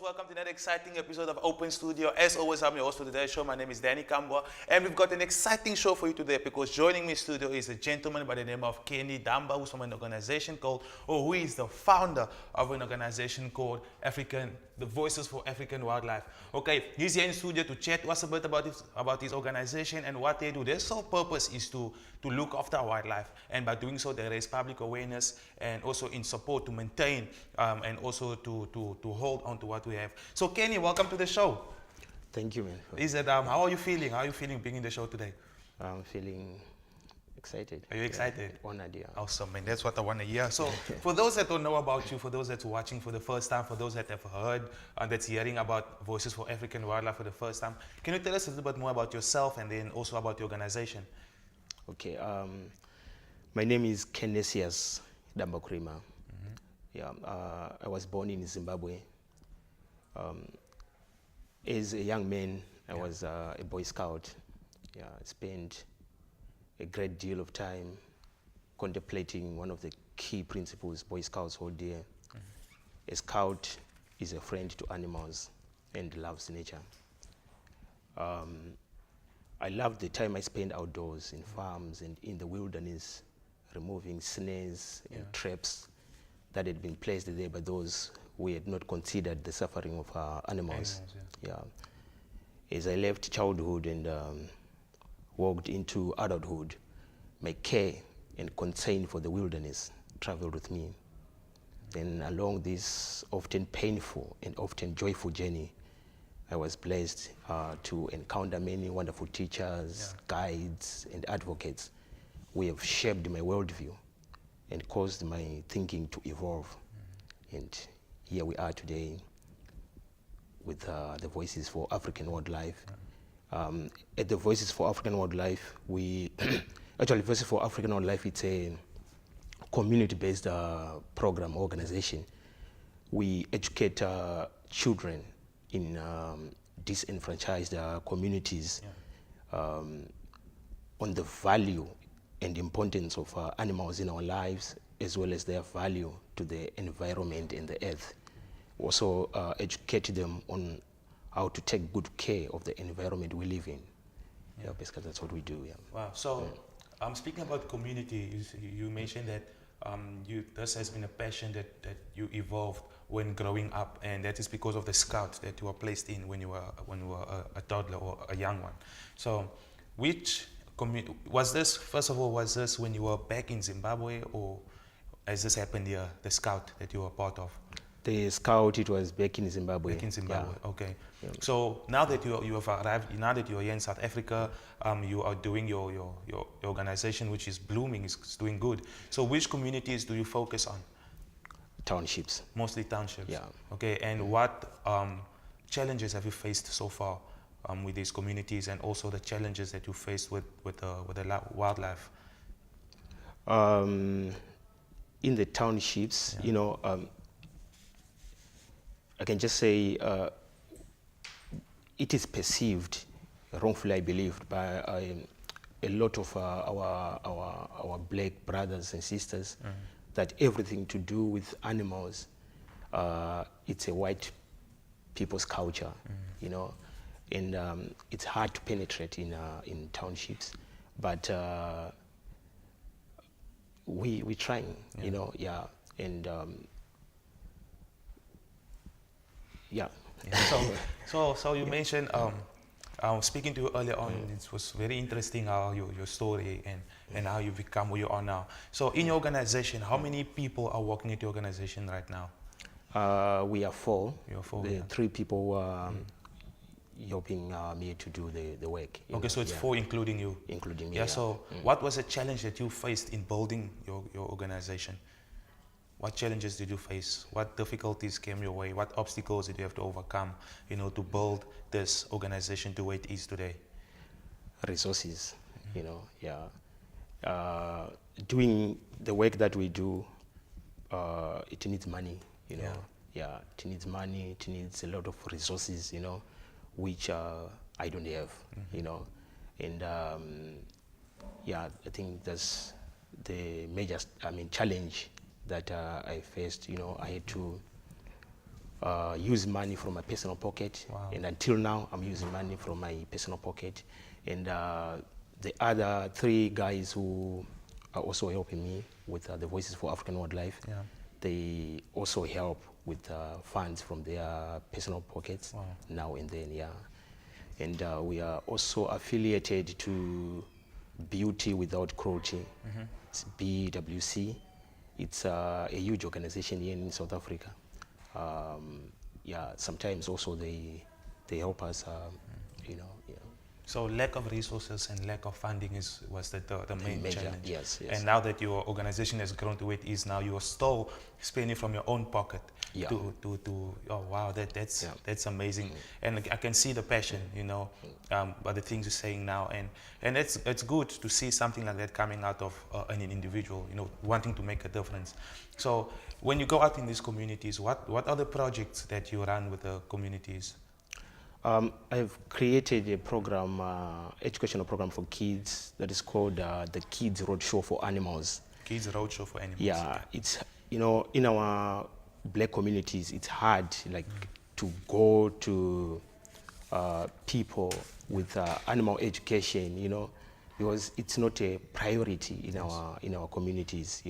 welcome to another exciting episode of Open Studio. As always, I'm your host for today's show. My name is Danny Kambwa, and we've got an exciting show for you today because joining me in studio is a gentleman by the name of Kenny Damba, who's from an organization called, or who is the founder of an organization called the Voices for African Wildlife. Okay, he's here in studio to chat to us a bit about his organization and what they do. Their sole purpose is to look after wildlife, and by doing so, they raise public awareness and also in support to maintain and also to hold on to what we have. So, Kenny, welcome to the show. Thank you, man. How are you feeling? How are you feeling being in the show today? I'm feeling excited. Are you excited? Yeah, honored, yeah. Awesome, man. That's what I want to hear. So, for those that don't know about you, for those that's watching for the first time, for those that have heard and that's hearing about Voices for African Wildlife for the first time, can you tell us a little bit more about yourself and then also about the organization? Okay. My name is Khayelitsha Dambakrima. Yeah. I was born in Zimbabwe. As a young man, I was a Boy Scout. Yeah, I spent a great deal of time contemplating one of the key principles Boy Scouts hold dear. A scout is a friend to animals and loves nature. I loved the time I spent outdoors in farms and in the wilderness, removing snares and traps that had been placed there by those who had not considered the suffering of animals. As I left childhood and walked into adulthood, my care and concern for the wilderness traveled with me. Then along this often painful and often joyful journey, I was blessed to encounter many wonderful teachers, guides, and advocates who have shaped my worldview and caused my thinking to evolve. And here we are today with the Voices for African Wildlife. At the Voices for African Wildlife, actually Voices for African Wildlife, it's a community-based program organization. We educate children in disenfranchised communities on the value and importance of animals in our lives, as well as their value to the environment and the earth. Also educate them on how to take good care of the environment we live in. Yeah, basically that's what we do. Yeah. Wow. So, speaking about community, you mentioned that this has been a passion that you evolved when growing up, and that is because of the scouts that you were placed in when you were a toddler or a young one. So, was this? First of all, was this when you were back in Zimbabwe, or has this happened here? The scout that you were part of. The scout, it was back in Zimbabwe. Back in Zimbabwe, okay. Yeah. So now that you have arrived, now that you are here in South Africa, you are doing your organization, which is blooming, is doing good. So which communities do you focus on? Townships. Mostly townships. Yeah. Okay, and what challenges have you faced so far with these communities, and also the challenges that you faced with the wildlife? In the townships, you know, I can just say it is perceived, wrongfully I believe, by a lot of our black brothers and sisters that everything to do with animals, it's a white people's culture, you know, and it's hard to penetrate in townships, but we're trying, you know, and So you mentioned, speaking to you earlier on, it was very interesting how your story and how you become who you are now. So in your organization, how many people are working at your organization right now? We are 4. You're 4. The 3 people helping me to do the work. Okay, so it's 4 including you? Including me, yeah. So what was the challenge that you faced in building your organization? What challenges did you face? What difficulties came your way? What obstacles did you have to overcome, you know, to build this organization to where it is today? Resources, you know, doing the work that we do, it needs money, you know. It needs money, it needs a lot of resources, you know, which I don't have, you know. And I think that's the major, challenge that I faced. You know, I had to use money from my personal pocket. Wow. And until now, I'm using money from my personal pocket. And the other 3 guys who are also helping me with the Voices for African Wildlife, Yeah. they also help with funds from their personal pockets. Wow. Now and then, yeah. And we are also affiliated to Beauty Without Cruelty. It's BWC. It's a huge organization here in South Africa. Yeah, sometimes also they help us, you know. Yeah. So lack of resources and lack of funding was the main major, challenge. yes. And now that your organization has grown to where it is now, you are still spending from your own pocket. Yeah. Oh wow, that's amazing. And I can see the passion, by the things you're saying now, and it's good to see something like that coming out of an individual, wanting to make a difference. So when you go out in these communities, what are the projects that you run with the communities? I've created a program, educational program for kids that is called the Kids Roadshow for Animals. Kids Roadshow for Animals. Yeah, Okay. it's, in our black communities, it's hard, to go to people with animal education, because it's not a priority in our communities.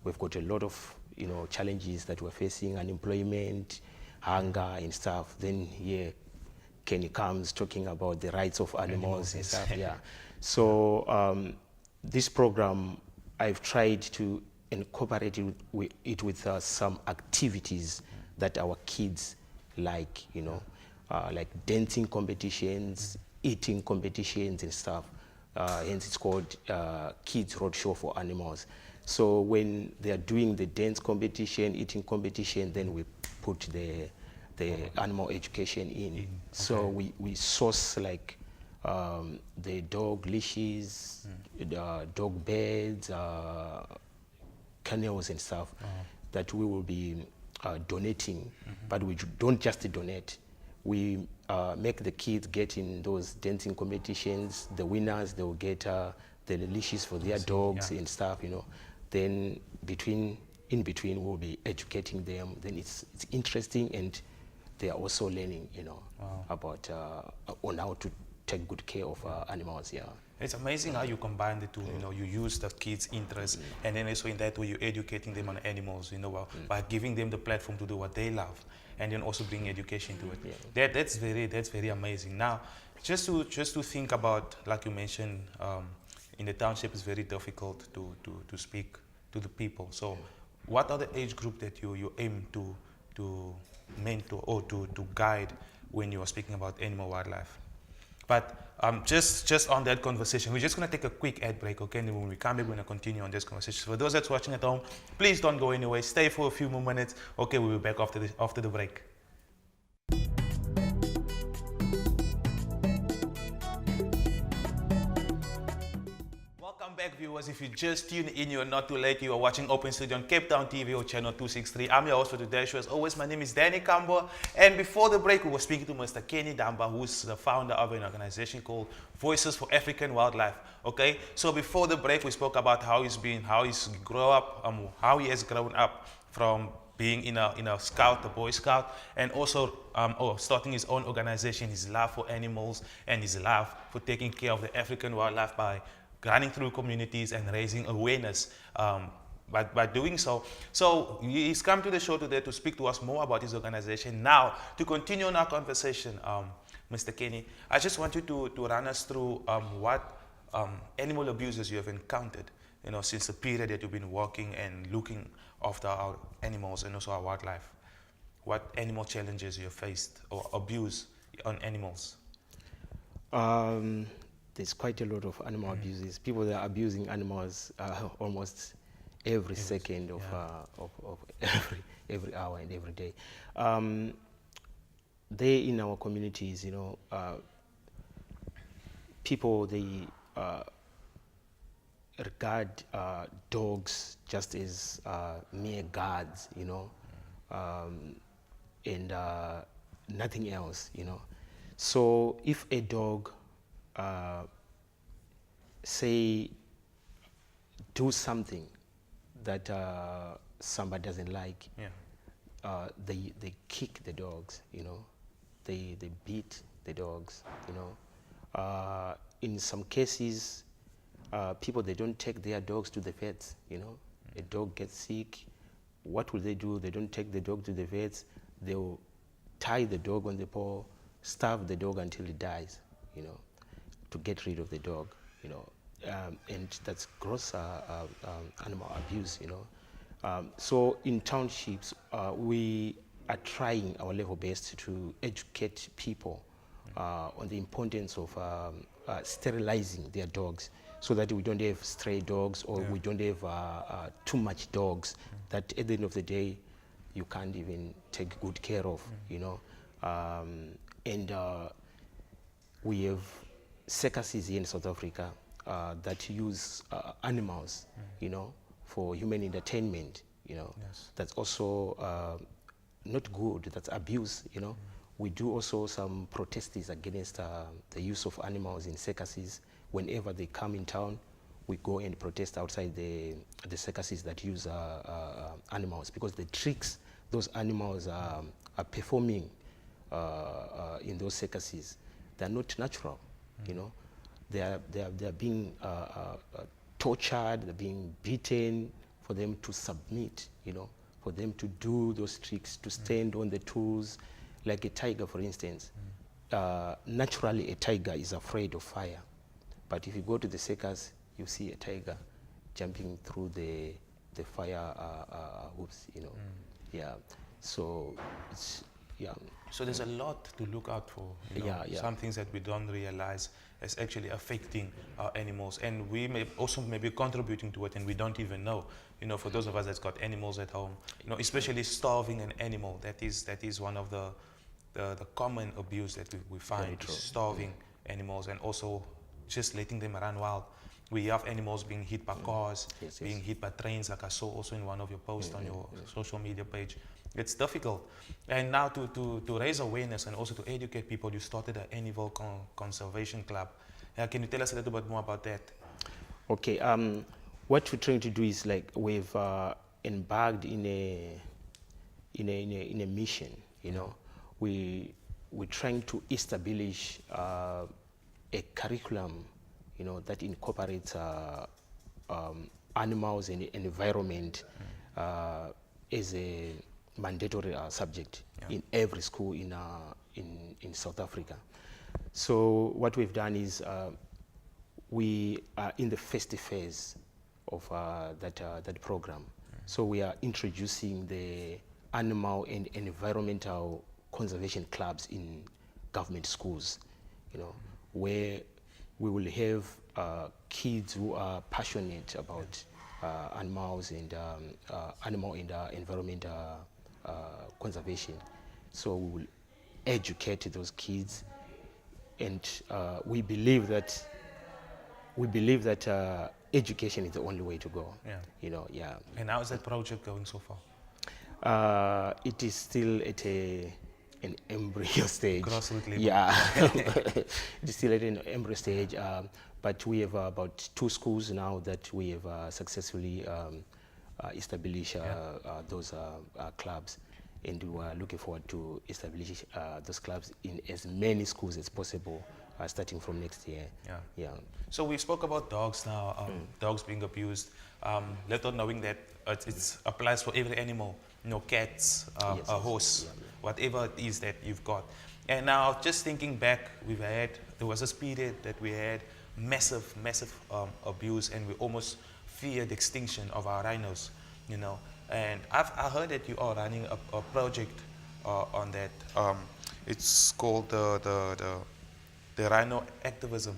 We've got a lot of challenges that we're facing: unemployment, hunger, and stuff. Then here, Kenny comes talking about the rights of animals and stuff. Yeah. So this program, I've tried to incorporate it with some activities that our kids like, like dancing competitions, eating competitions and stuff. Hence it's called Kids Roadshow for Animals. So when they are doing the dance competition, eating competition, then we put the animal education in. Okay. So we source the dog leashes, dog beds, kennels and stuff that we will be donating. But we don't just donate. We make the kids get in those dancing competitions. The winners, they will get the leashes for their dogs and stuff, Then in between, we'll be educating them. Then it's interesting, and they are also learning, about on how to take good care of animals. Yeah. It's amazing how you combine the two. You use the kids' interest, and then also in that way you're educating them on animals. By giving them the platform to do what they love, and then also bring education to it. Yeah. That's very amazing. Now, just to think about, like you mentioned, in the township, it's very difficult to speak to the people. So, what are the age group that you aim to mentor or to guide when you are speaking about animal wildlife? But just on that conversation, we're just going to take a quick ad break, okay? And then when we come back, we're going to continue on this conversation. For those that's watching at home, please don't go anywhere. Stay for a few more minutes. Okay, we'll be back after the break. Welcome back, viewers. If you just tuned in, you're not too late. You are watching Open Studio on Cape Town TV or channel 263. I'm your host for today's show. As always, my name is Danny Kambwa. And before the break, we were speaking to Mr. Kenny Damba, who's the founder of an organization called Voices for African Wildlife. Okay, so before the break, we spoke about how he has grown up from being in a scout, a Boy Scout, and also starting his own organization, his love for animals and his love for taking care of the African wildlife by running through communities and raising awareness by doing so. So he's come to the show today to speak to us more about his organization. Now, to continue on our conversation, Mr. Kenny, I just want you to run us through what animal abuses you have encountered, since the period that you've been working and looking after our animals and also our wildlife. What animal challenges you have faced or abuse on animals? There's quite a lot of animal abuses. People that are abusing animals almost every second of every hour and every day. They in our communities, people they regard dogs just as mere guards, and nothing else, So if a dog say do something that somebody doesn't like, they kick the dogs, they beat the dogs, in some cases, people, they don't take their dogs to the vets, A dog gets sick, what will they do? They don't take the dog to the vets. They'll tie the dog on the paw, starve the dog until it dies, to get rid of the dog, and that's gross animal abuse, So in townships, we are trying our level best to educate people on the importance of sterilizing their dogs, so that we don't have stray dogs, or we don't have too much dogs that at the end of the day you can't even take good care of, and we have circuses here in South Africa that use animals, for human entertainment, Yes. That's also not good, that's abuse, We do also some protests against the use of animals in circuses. Whenever they come in town, we go and protest outside the circuses that use animals, because the tricks those animals are performing in those circuses, they're not natural, They are being tortured, they're being beaten for them to submit, for them to do those tricks, to stand on the tools, like a tiger, for instance. Naturally, a tiger is afraid of fire. But if you go to the circus, you see a tiger jumping through the fire hoops, Yeah. So it's, yeah. So there's a lot to look out for. Some things that we don't realize is actually affecting our animals, and we may also maybe contributing to it, and we don't even know. For those of us that's got animals at home, especially starving an animal. That is one of the common abuse that we find, is starving animals, and also just letting them run wild. We have animals being hit by cars, being hit by trains, like I saw also in one of your posts on your social media page. It's difficult. And now to raise awareness and also to educate people, you started an animal conservation club. Can you tell us a little bit more about that? Okay. What we're trying to do is, like, we've embarked in a mission. We're trying to establish a curriculum, that incorporates animals and environment as a mandatory subject in every school in South Africa. So what we've done is we are in the first phase of that program. So we are introducing the animal and environmental conservation clubs in government schools, where we will have kids who are passionate about animals and animal and environmental conservation. So we will educate those kids, and we believe that education is the only way to go. And how is that project going so far? It is still at an embryo stage. Grassroots level. Yeah, it is still at an embryo stage. But we have about 2 schools now that we have successfully established those clubs, and we are looking forward to establish those clubs in as many schools as possible, starting from next year. So we spoke about dogs now, dogs being abused. Little knowing that it applies for every animal, cats, a horse, whatever it is that you've got. And now, just thinking back, there was a period that we had massive abuse, and we almost feared extinction of our rhinos, And I heard that you are running a project on that. It's called the rhino activism.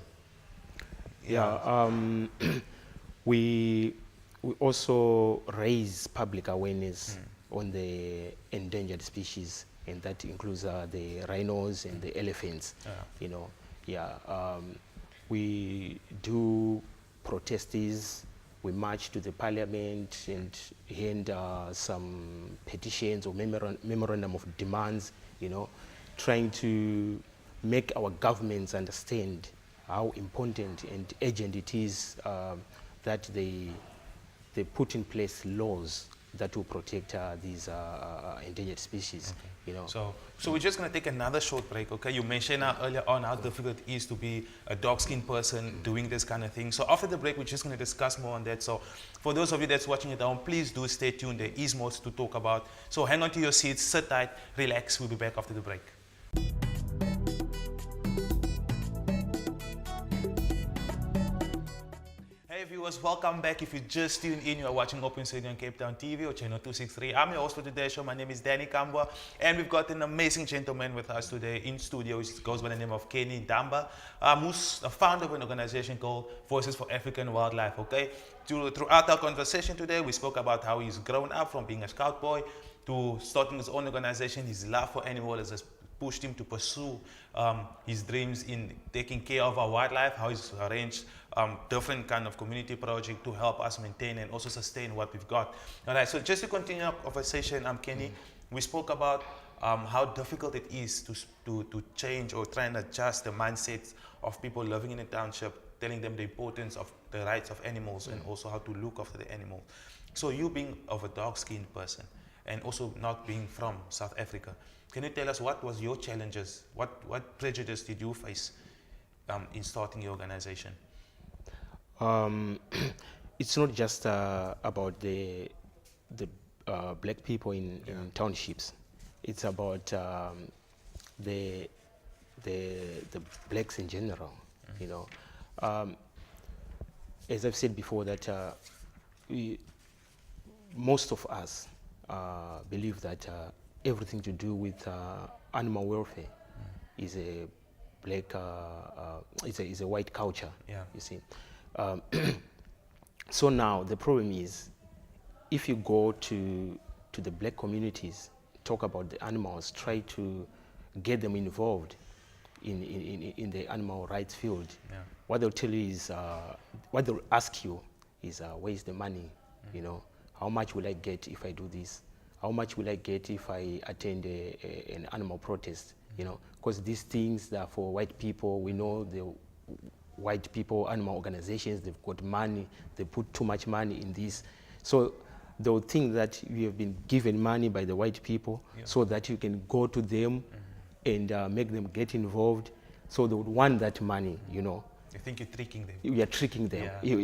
We also raise public awareness on the endangered species, and that includes the rhinos and the elephants. We do protests. We march to the parliament and hand some petitions or memorandum of demands, trying to make our governments understand how important and urgent it is that they put in place laws that will protect these endangered species. You know. So we're just going to take another short break, okay? You mentioned earlier on how difficult it is to be a dark-skinned person doing this kind of thing. So after the break, we're just going to discuss more on that. So for those of you that's watching at home, please do stay tuned. There is more to talk about. So hang on to your seats, sit tight, relax. We'll be back after the break. Hey viewers, welcome back. If you just tuned in, you are watching Open Studio on Cape Town TV or channel 263. I'm your host for today's show. My name is Danny Kambwa, and we've got an amazing gentleman with us today in studio, which goes by the name of Khayelitsha, who's the founder of an organization called Voices for African Wildlife. Okay, throughout our conversation today, we spoke about how he's grown up from being a scout boy to starting his own organization. His love for animals has pushed him to pursue his dreams in taking care of our wildlife, how he's arranged different kind of community project to help us maintain and also sustain what we've got. All right, so just to continue our conversation, Kenny, we spoke about how difficult it is to change or try and adjust the mindsets of people living in a township, telling them the importance of the rights of animals and also how to look after the animals. So you being of a dark-skinned person and also not being from South Africa, can you tell us what was your challenges? What prejudice did you face in starting your organization? It's not just about the black people in townships. It's about the blacks in general. You know, as I've said before, that most of us believe that everything to do with animal welfare is a black, is a white culture. Yeah. You see. So now the problem is, if you go to the black communities, talk about the animals, try to get them involved in the animal rights field, what they'll tell you is, what they'll ask you is, where's the money? You know, how much will I get if I do this? How much will I get if I attend an animal protest? You know, because these things that are for white people, we know the white people, animal organizations, they've got money, they put too much money in this. So they'll think that you have been given money by the white people so that you can go to them and make them get involved. So they would want that money, you know. I think you're tricking them. You are tricking them. Yeah.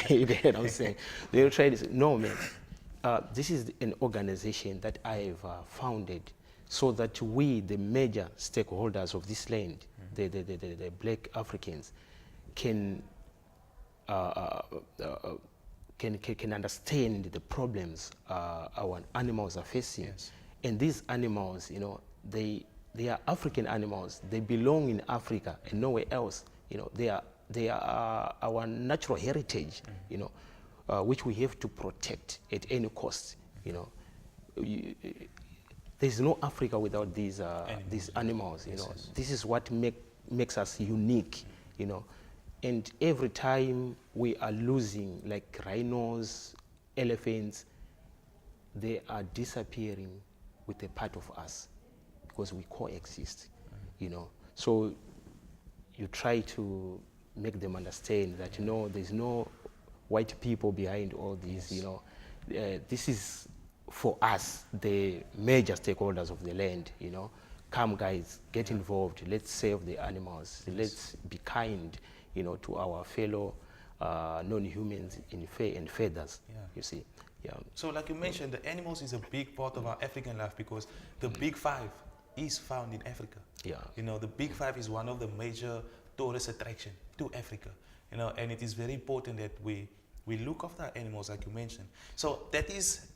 You get what I'm saying? They'll try to say, no, man, this is an organization that I have founded so that we, the major stakeholders of this land, the black Africans, can understand the problems our animals are facing. Yes. And these animals, you know, they are African animals. They belong in Africa and nowhere else. You know, they are our natural heritage. You know, which we have to protect at any cost. You know, there's no Africa without these animals. You know, Yes. this is what makes us unique. You know. And every time we are losing, like rhinos, elephants, they are disappearing with a part of us because we coexist, you know. So you try to make them understand that, you know, there's no white people behind all this, you know. This is for us, the major stakeholders of the land, you know. Come guys, get involved, let's save the animals, let's be kind, you know, to our fellow non-humans in fur and feathers, you see. Yeah. So like you mentioned, the animals is a big part of our African life because the Big Five is found in Africa. Yeah. You know, the Big Five is one of the major tourist attraction to Africa. You know, and it is very important that we look after our animals, like you mentioned. So that is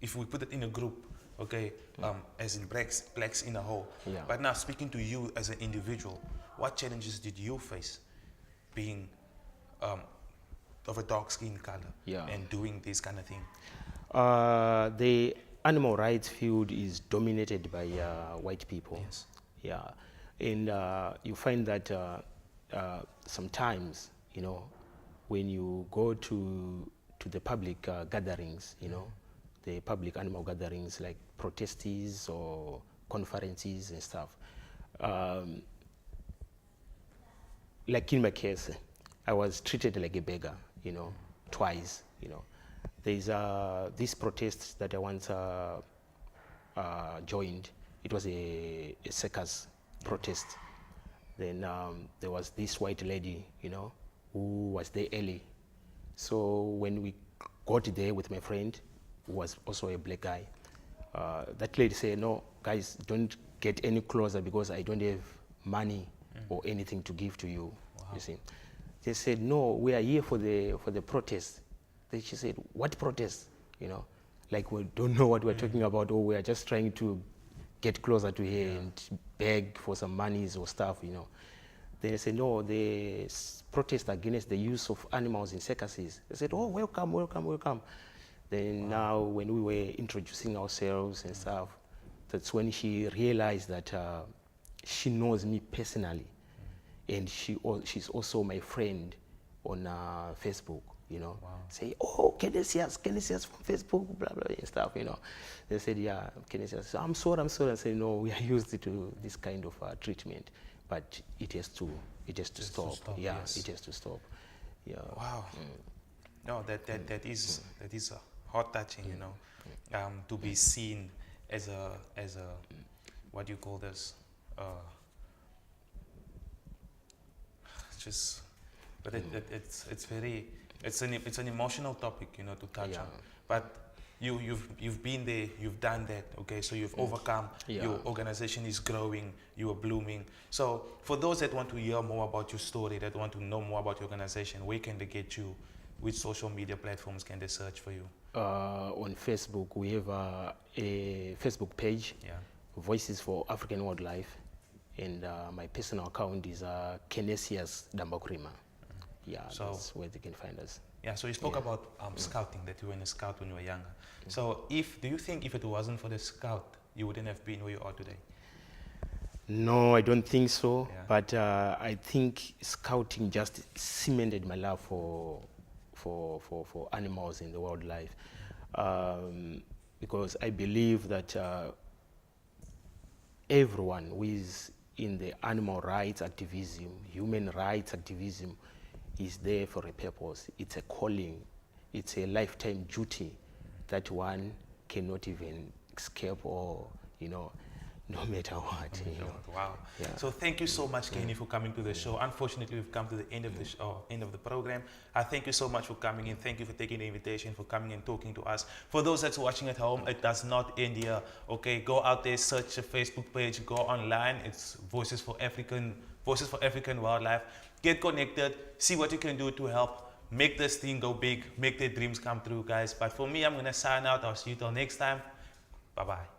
if we put it in a group, okay, as in blacks in a whole. Yeah. But now speaking to you as an individual, what challenges did you face being of a dark skin color and doing this kind of thing? The animal rights field is dominated by white people. Yes. Yeah, and you find that sometimes, you know, when you go to the public gatherings, you know, the public animal gatherings like protesties or conferences and stuff. Like in my case, I was treated like a beggar, you know, twice, you know. There's this protest that I once joined. It was a circus protest. Then there was this white lady, you know, who was there early. So when we got there with my friend, who was also a black guy, that lady said, no, guys, don't get any closer because I don't have money or anything to give to you, you see. They said, no, we are here for the protest. Then she said, what protest? You know, like we don't know what we're talking about, or we are just trying to get closer to her and beg for some monies or stuff, you know. They said, no, the protest against the use of animals in circuses. They said, oh, welcome, welcome, welcome. Then now when we were introducing ourselves and stuff, that's when she realized that she knows me personally. And she's also my friend on Facebook, you know. Say, oh, Khayelitsha from Facebook, blah, blah, and stuff, you know. They said, yeah, Khayelitsha. So I'm sorry. I said, no, we are used to this kind of treatment, but it has to stop. Yeah, yes. it has to stop. Yeah. Wow. No, that is heart touching, you know, to be seen as a what do you call this? But it's an emotional topic, you know, to touch on. But you've been there, you've done that, okay? So you've overcome. Your organization is growing, you are blooming. So for those that want to hear more about your story, that want to know more about your organization, where can they get you? Which social media platforms can they search for you? On Facebook, we have a Facebook page, Voices for African Wildlife. And my personal account is Khayelitsha Dambakrima. Yeah, so that's where they can find us. Yeah, so you spoke about scouting, that you were in a scout when you were younger. So do you think if it wasn't for the scout, you wouldn't have been where you are today? No, I don't think so. But I think scouting just cemented my love for animals and the wildlife. Because I believe that everyone who is in the animal rights activism, human rights activism, is there for a purpose. It's a calling. It's a lifetime duty that one cannot even escape, or, you know, no matter what. You know. Wow. Yeah. So thank you so much, Kenny, for coming to the show. Unfortunately, we've come to the end of the end of the program. I thank you so much for coming in. Thank you for taking the invitation, for coming and talking to us. For those that's watching at home, it does not end here. Okay, go out there, search the Facebook page, go online. It's Voices for African Wildlife. Get connected. See what you can do to help make this thing go big, make their dreams come true, guys. But for me, I'm gonna sign out. I'll see you till next time. Bye bye.